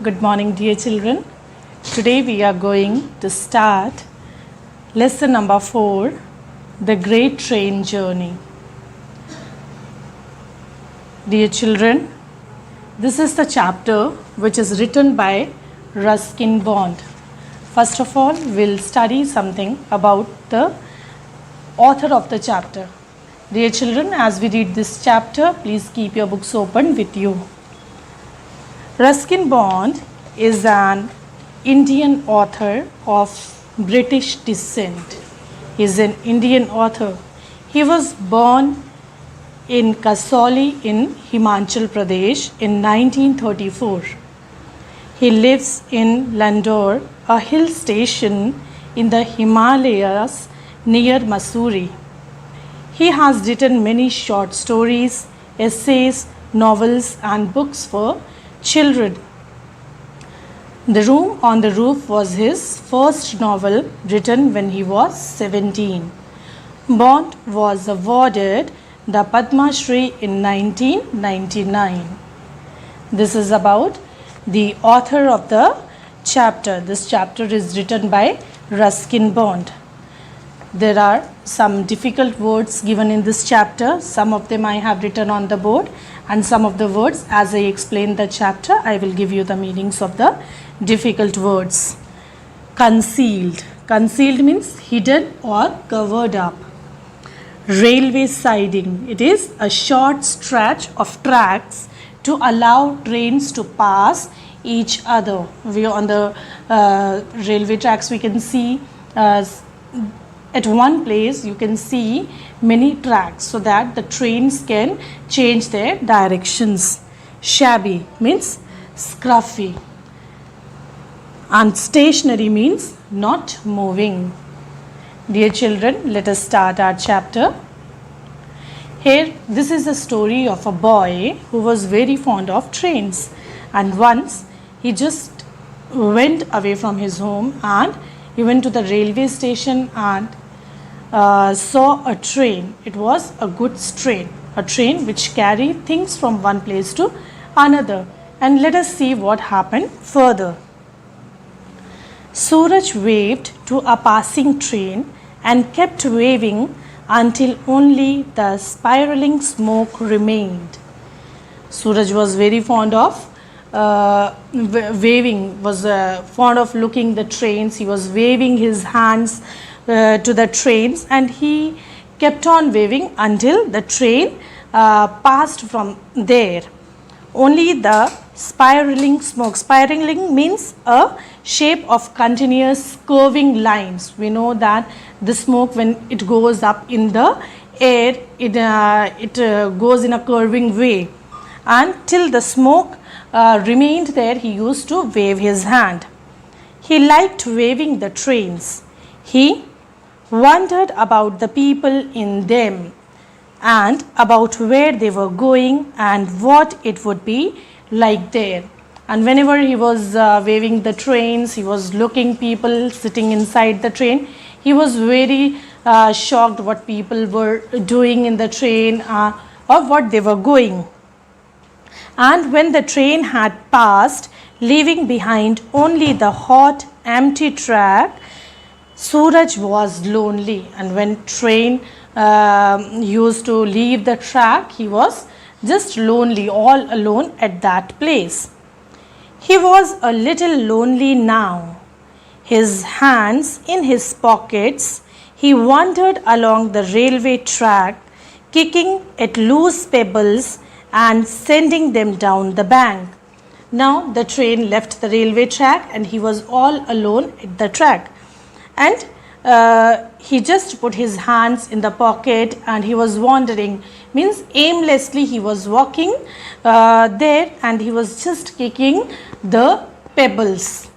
Good morning, dear children. Today we are going to start lesson number 4, The Great Train Journey. Dear children, this is the chapter which is written by Ruskin Bond. First of all, we'll study something about the author of the chapter. Dear children, as we read this chapter, please keep your books open with you. Ruskin Bond is an Indian author of British descent. He is an Indian author. He was born in Kasauli in Himachal Pradesh in 1934. He lives in Landore, a hill station in the Himalayas near Mussoorie. He has written many short stories, essays, novels and books for children. The Room on the Roof was his first novel written when he was 17. Bond was awarded the Padma Shri in 1999. This is about the author of the chapter. This chapter is written by Ruskin Bond. There are some difficult words given in this chapter. Some of them I have written on the board, and some of the words, as I explain the chapter, I will give you the meanings of the difficult words. Concealed. Concealed means hidden or covered up. Railway siding. It is a short stretch of tracks to allow trains to pass each other. We on the railway tracks we can see at one place you can see many tracks so that the trains can change their directions. Shabby means scruffy. And stationary means not moving. Dear children, let us start our chapter. Here, this is a story of a boy who was very fond of trains, and once he just went away from his home and he went to the railway station and saw a train. It was a goods train, a train which carried things from one place to another. And let us see what happened further. Suraj waved to a passing train and kept waving until only the spiraling smoke remained. Suraj was very fond of waving, was fond of looking the trains. He was waving his hands to the trains, and he kept on waving until the train passed from there. Only the spiraling smoke. Spiraling means a shape of continuous curving lines. We know that the smoke, when it goes up in the air, it goes in a curving way. And till the smoke remained there, he used to wave his hand. He liked waving the trains. He wondered about the people in them and about where they were going and what it would be like there. And whenever he was waving the trains, he was looking people sitting inside the train. He was very shocked what people were doing in the train or what they were going. And when the train had passed, leaving behind only the hot, empty track, Suraj was lonely. And when train used to leave the track, he was just lonely, all alone at that place. He was a little lonely now. His hands in his pockets, he wandered along the railway track, kicking at loose pebbles and sending them down the bank. Now the train left the railway track and he was all alone at the track. And he just put his hands in the pocket and he was wandering, means aimlessly he was walking there and he was just kicking the pebbles.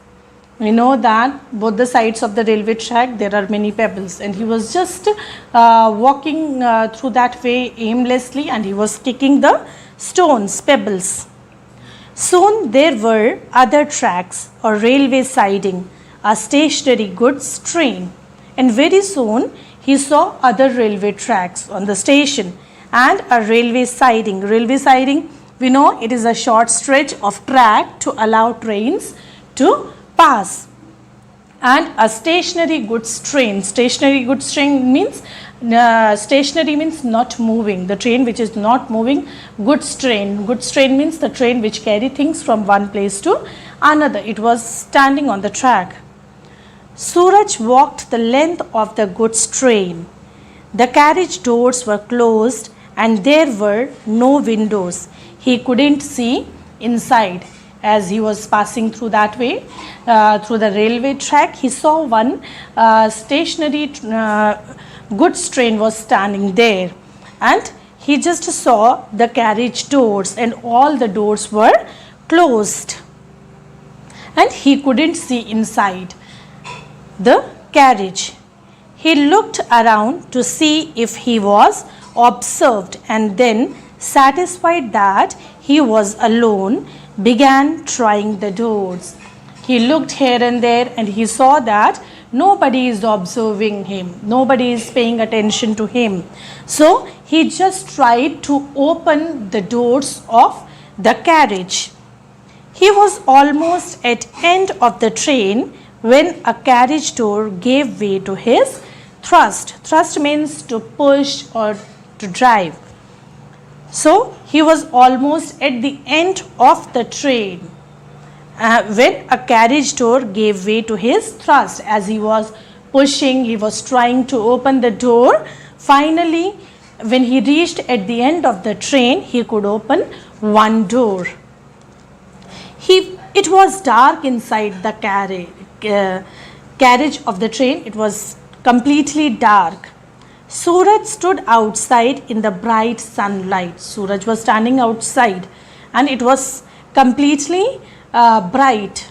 We know that both the sides of the railway track there are many pebbles, and he was just walking through that way aimlessly and he was kicking the stones, pebbles. Soon there were other tracks or railway siding, a stationary goods train, and very soon he saw other railway tracks on the station and a railway siding. Railway siding We know it is a short stretch of track to allow trains to pass. And a stationary goods train. Stationary goods train means stationary means not moving. The train which is not moving. Goods train. Goods train means the train which carry things from one place to another. It was standing on the track. Suraj walked the length of the goods train. The carriage doors were closed and there were no windows. He couldn't see inside. As he was passing through that way, through the railway track, he saw one stationary goods train was standing there, and he just saw the carriage doors and all the doors were closed and he couldn't see inside the carriage. He looked around to see if he was observed, and then, satisfied that he was alone, began trying the doors. He looked here and there and he saw that nobody is observing him, nobody is paying attention to him. So he just tried to open the doors of the carriage. He was almost at end of the train when a carriage door gave way to his thrust. Thrust means to push or to drive. So he was almost at the end of the train when a carriage door gave way to his thrust. As he was pushing, he was trying to open the door. Finally, when he reached at the end of the train, he could open one door. It was dark inside the carriage of the train. It was completely dark. Suraj stood outside in the bright sunlight. Suraj was standing outside and it was completely bright.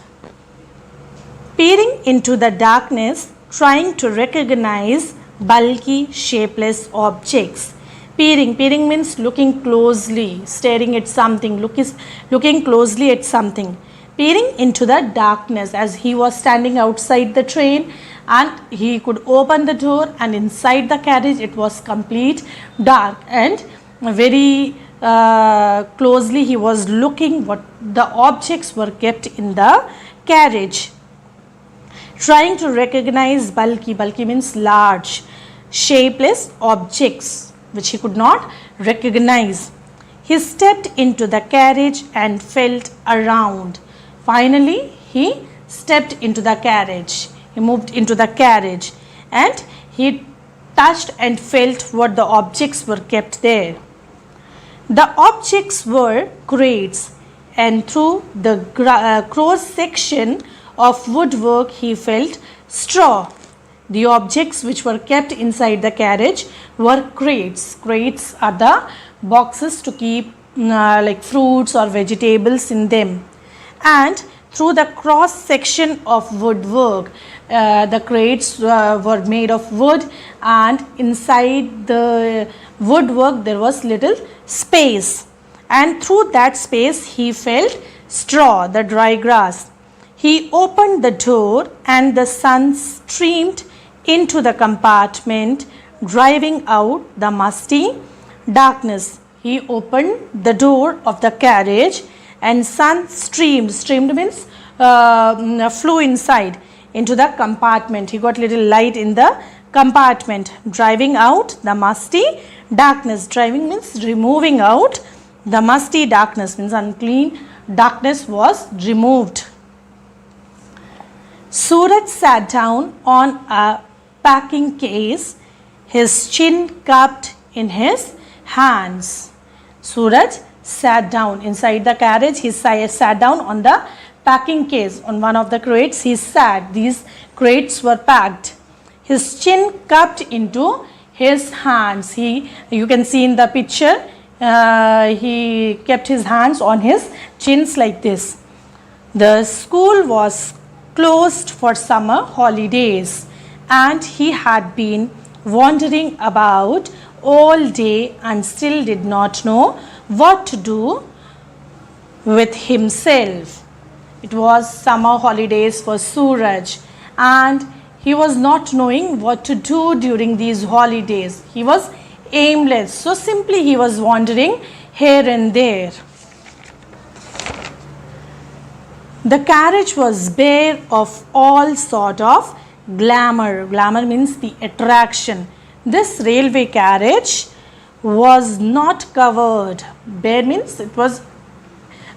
Peering into the darkness, trying to recognize bulky, shapeless objects. Peering means looking closely, staring at something, looking closely at something. Peering into the darkness, as he was standing outside the train and he could open the door, and inside the carriage it was complete dark, and very closely he was looking what the objects were kept in the carriage. Trying to recognize bulky means large, shapeless objects which he could not recognize. He stepped into the carriage and felt around. Finally, he stepped into the carriage. He moved into the carriage and he touched and felt what the objects were kept there. The objects were crates, and through the cross section of woodwork he felt straw. The objects which were kept inside the carriage were crates. Crates are the boxes to keep like fruits or vegetables in them. And through the cross section of woodwork, the crates were made of wood, and inside the woodwork there was little space, and through that space he felt straw, the dry grass. He opened the door and the sun streamed into the compartment, driving out the musty darkness. He opened the door of the carriage and sun streamed means flew inside into the compartment. He got little light in the compartment, driving out the musty darkness. Driving means removing out the musty darkness, means unclean darkness was removed. Suraj sat down on a packing case, his chin cupped in his hands. Suraj sat down inside the carriage. He sat down on the packing case. On one of the crates he sat. These crates were packed. His chin cupped into his hands. You can see in the picture, he kept his hands on his chins like this. The school was closed for summer holidays, and he had been wandering about all day and still did not know what to do with himself. It was summer holidays for Suraj, and he was not knowing what to do during these holidays. He was aimless, so simply he was wandering here and there. The carriage was bare of all sort of glamour. Glamour means the attraction. This railway carriage was not covered. Bare means it was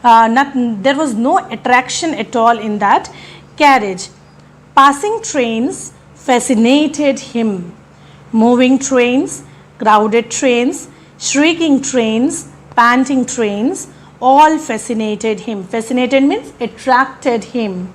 there was no attraction at all in that carriage. Passing trains fascinated him. Moving trains, crowded trains, shrieking trains, panting trains, all fascinated him. Fascinated means attracted him.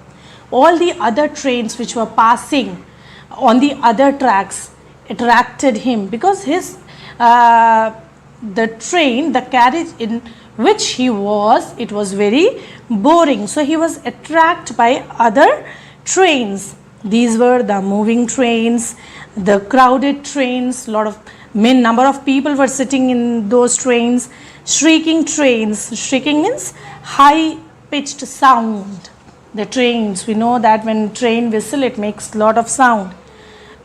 All the other trains which were passing on the other tracks attracted him, because his the train, the carriage in which he was, it was very boring. So he was attracted by other trains. These were the moving trains, the crowded trains, number of people were sitting in those trains. Shrieking trains, shrieking means high pitched sound. The trains, we know that when train whistle it makes lot of sound.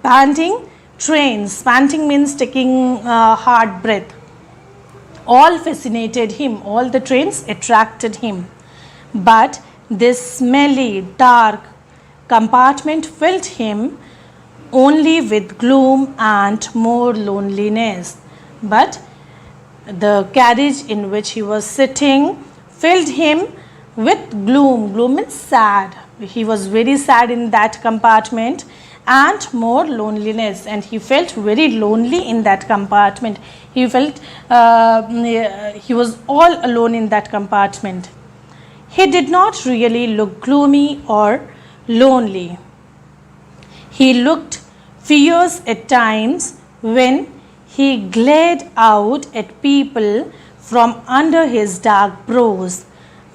Panting trains, panting means taking hard breath. All fascinated him, all the trains attracted him. But this smelly, dark compartment filled him only with gloom and more loneliness. But the carriage in which he was sitting filled him with gloom. Gloom means sad. He was very sad in that compartment, and more loneliness, and he felt very lonely in that compartment. He felt he was all alone in that compartment. He did not really look gloomy or lonely. He looked fierce at times when he glared out at people from under his dark brows,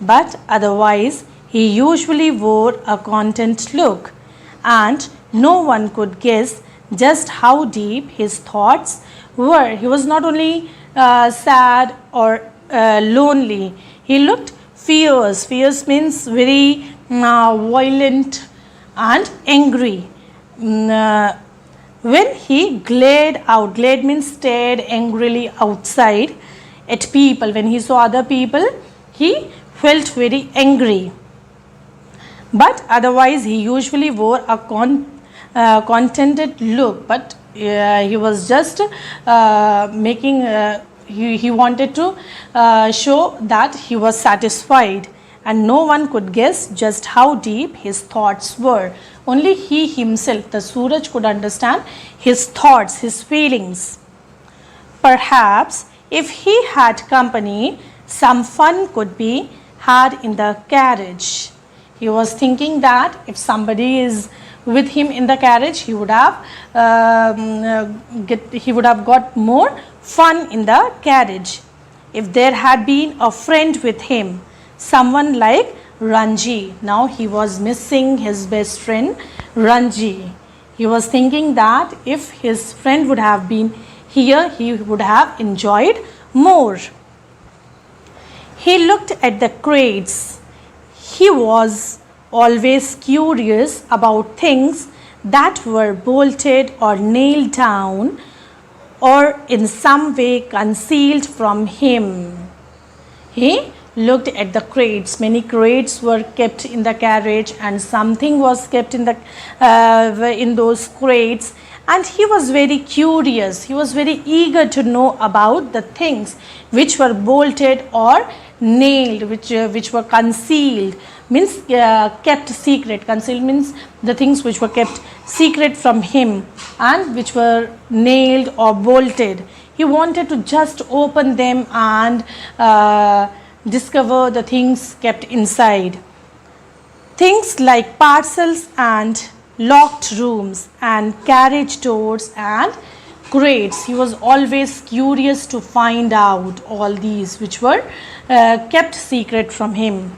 but otherwise he usually wore a content look, and no one could guess just how deep his thoughts were. He was not only sad or lonely, he looked fierce. Fierce means very violent and angry. When he glared out, glared means stared angrily outside at people. When he saw other people, he felt very angry. But otherwise, he usually wore a contented look. But he was just he wanted to show that he was satisfied, and no one could guess just how deep his thoughts were. Only he himself, the Suraj, could understand his thoughts, his feelings. Perhaps if he had company, some fun could be had in the carriage. He was thinking that if somebody is with him in the carriage, he would have got more fun in the carriage. If there had been a friend with him, someone like Ranji. Now he was missing his best friend Ranji. He was thinking that if his friend would have been here, he would have enjoyed more. He looked at the crates. He was always curious about things that were bolted or nailed down or in some way concealed from him. He looked at the crates. Many crates were kept in the carriage, and something was kept in those crates, and he was very curious. He was very eager to know about the things which were bolted or nailed, which were concealed, means kept secret. Concealed means the things which were kept secret from him and which were nailed or bolted. He wanted to just open them and discover the things kept inside. Things like parcels and locked rooms and carriage doors and crates. He was always curious to find out all these which were kept secret from him.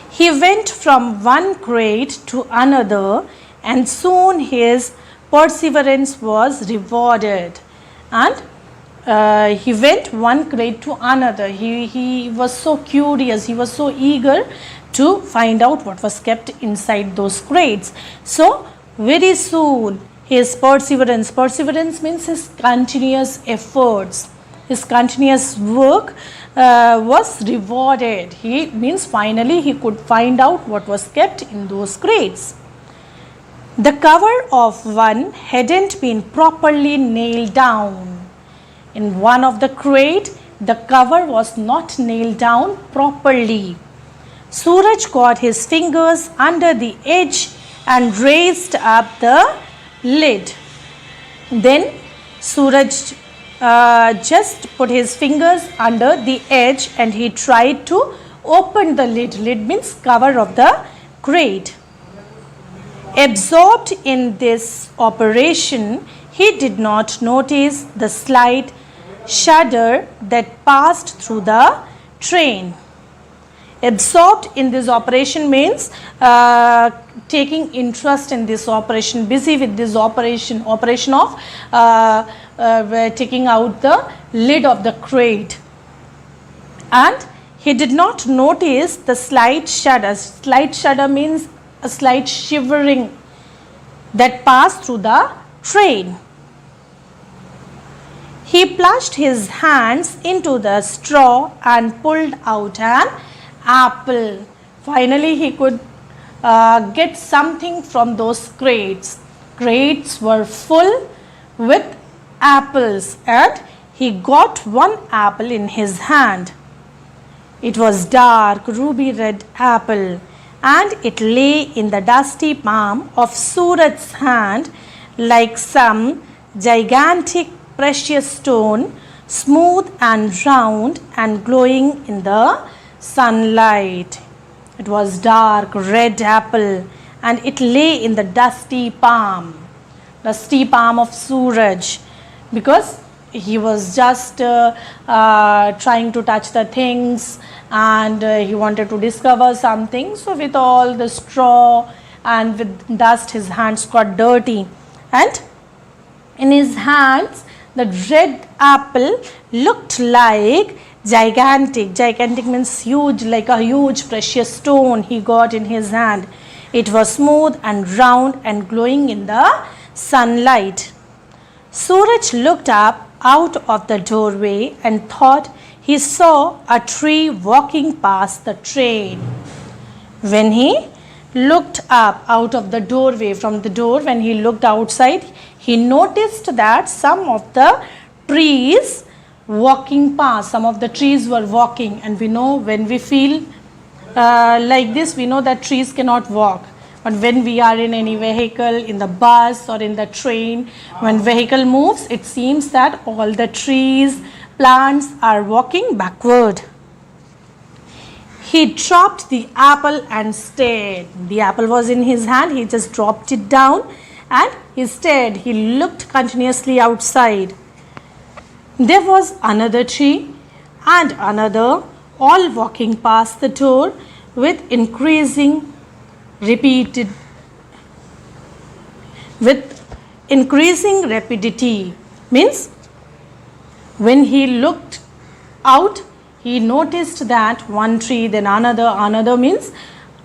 He went from one crate to another, and soon his perseverance was rewarded. And he went one crate to another. He was so curious, he was so eager to find out what was kept inside those crates. So very soon his perseverance means his continuous efforts, his continuous work was rewarded. He means finally he could find out what was kept in those crates. The cover of one hadn't been properly nailed down. In one of the crate, the cover was not nailed down properly. Suraj got his fingers under the edge and raised up the lid. Then Suraj just put his fingers under the edge and he tried to open the lid. Lid means cover of the crate. Absorbed in this operation, he did not notice the slight shudder that passed through the train. Absorbed in this operation means taking interest in this operation, busy with this operation of taking out the lid of the crate. And he did not notice the slight shudder. Slight shudder means a slight shivering that passed through the train. He plunged his hands into the straw and pulled out an apple. Finally, he could get something from those crates. Crates were full with apples and he got one apple in his hand. It was dark, ruby red apple, and it lay in the dusty palm of Suraj's hand like some gigantic precious stone, smooth and round and glowing in the sunlight. It was dark red apple and it lay in the dusty palm of Suraj, because he was just trying to touch the things and he wanted to discover something. So with all the straw and with dust, his hands got dirty, and in his hands the red apple looked like gigantic means huge, like a huge precious stone he got in his hand. It was smooth and round and glowing in the sunlight. Suraj looked up out of the doorway and thought he saw a tree walking past the train. When he looked up out of the doorway, from the door, when he looked outside, he noticed that some of the trees walking past, some of the trees were walking, and we know when we feel like this, we know that trees cannot walk. But when we are in any vehicle, in the bus or in the train, when vehicle moves, it seems that all the trees, plants are walking backward. He dropped the apple and stared. The apple was in his hand, he just dropped it down and he stared. He looked continuously outside. There was another tree and another, all walking past the door with increasing rapidity. Means when he looked out, he noticed that one tree, then another means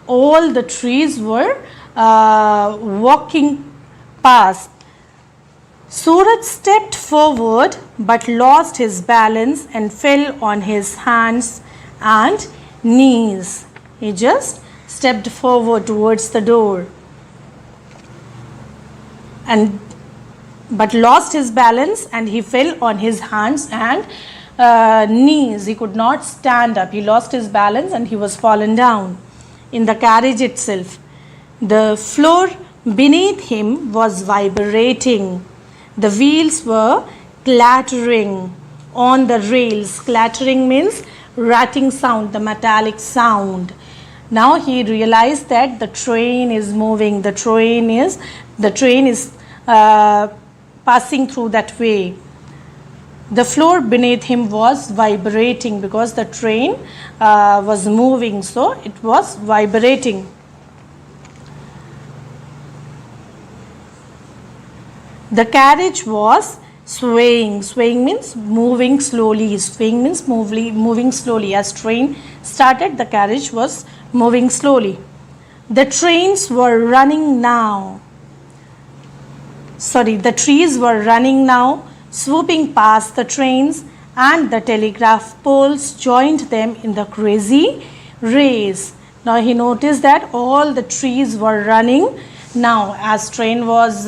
all the trees were walking past. Suraj stepped forward but lost his balance and fell on his hands and knees. He just stepped forward towards the door but lost his balance and he fell on his hands and knees. He could not stand up. He lost his balance and he was fallen down. In the carriage itself, the floor beneath him was vibrating. The wheels were clattering on the rails. Clattering means rattling sound, the metallic sound. Now he realized that the train is moving. The train is passing through that way. The floor beneath him was vibrating because the train was moving, so it was vibrating. The carriage was swaying. Swaying means moving slowly. Swaying means moving slowly. As train started, the carriage was moving slowly. The trees were running now, swooping past the trains and the telegraph poles joined them in the crazy race. Now he noticed that all the trees were running. Now as train was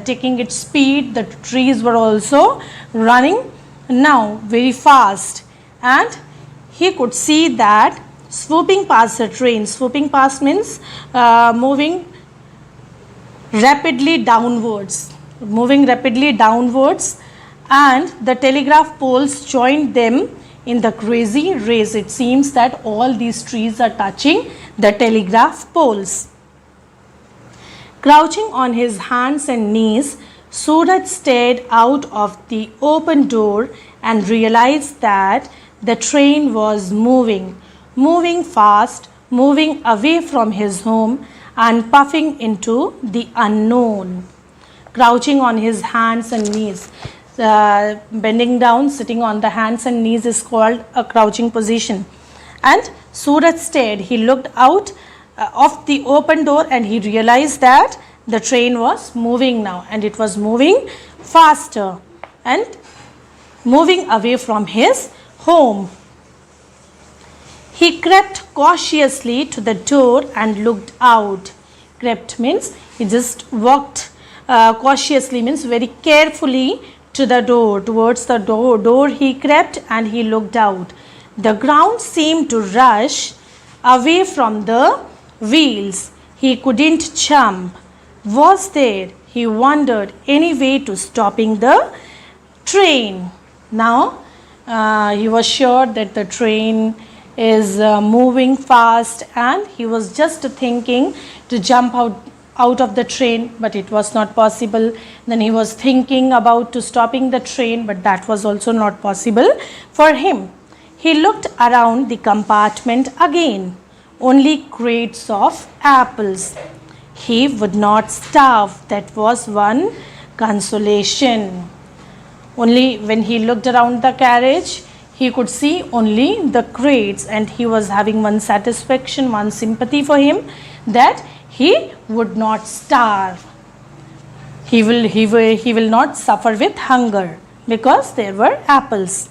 taking its speed, the trees were also running now very fast, and he could see that swooping past the train. Swooping past means moving rapidly downwards, and the telegraph poles joined them in the crazy race. It seems that all these trees are touching the telegraph poles. Crouching on his hands and knees, Suraj stared out of the open door and realized that the train was moving fast, moving away from his home and puffing into the unknown. Crouching on his hands and knees. Bending down, sitting on the hands and knees is called a crouching position. And Suraj stared. He looked out of the open door and he realized that the train was moving now, and it was moving faster and moving away from his home. He crept cautiously to the door and looked out. Crept means he just walked cautiously, means very carefully to the door. Towards the door he crept and he looked out. The ground seemed to rush away from the wheels. He couldn't jump. Was there, he wondered, any way to stopping the train? Now he was sure that the train is moving fast, and he was just thinking to jump out of the train, but it was not possible. Then he was thinking about to stopping the train, but that was also not possible for him. He looked around the compartment again. Only crates of apples. He would not starve. That was one consolation. Only when he looked around the carriage, he could see only the crates, and he was having one satisfaction, one sympathy for him, that he would not starve. He will not suffer with hunger because there were apples.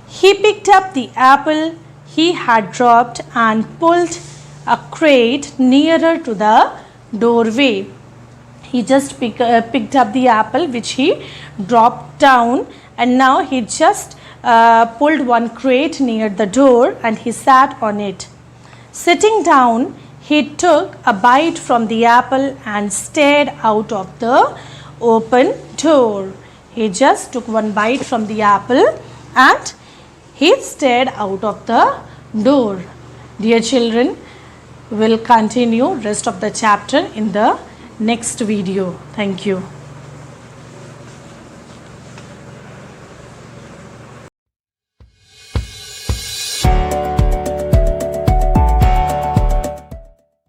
He picked up the apple he had dropped and pulled a crate nearer to the doorway. He just picked up the apple which he dropped down, and now he just pulled one crate near the door and he sat on it. Sitting down, he took a bite from the apple and stared out of the open door. He just took one bite from the apple and he stared out of the door. Dear children, we'll continue rest of the chapter in the next video. Thank you.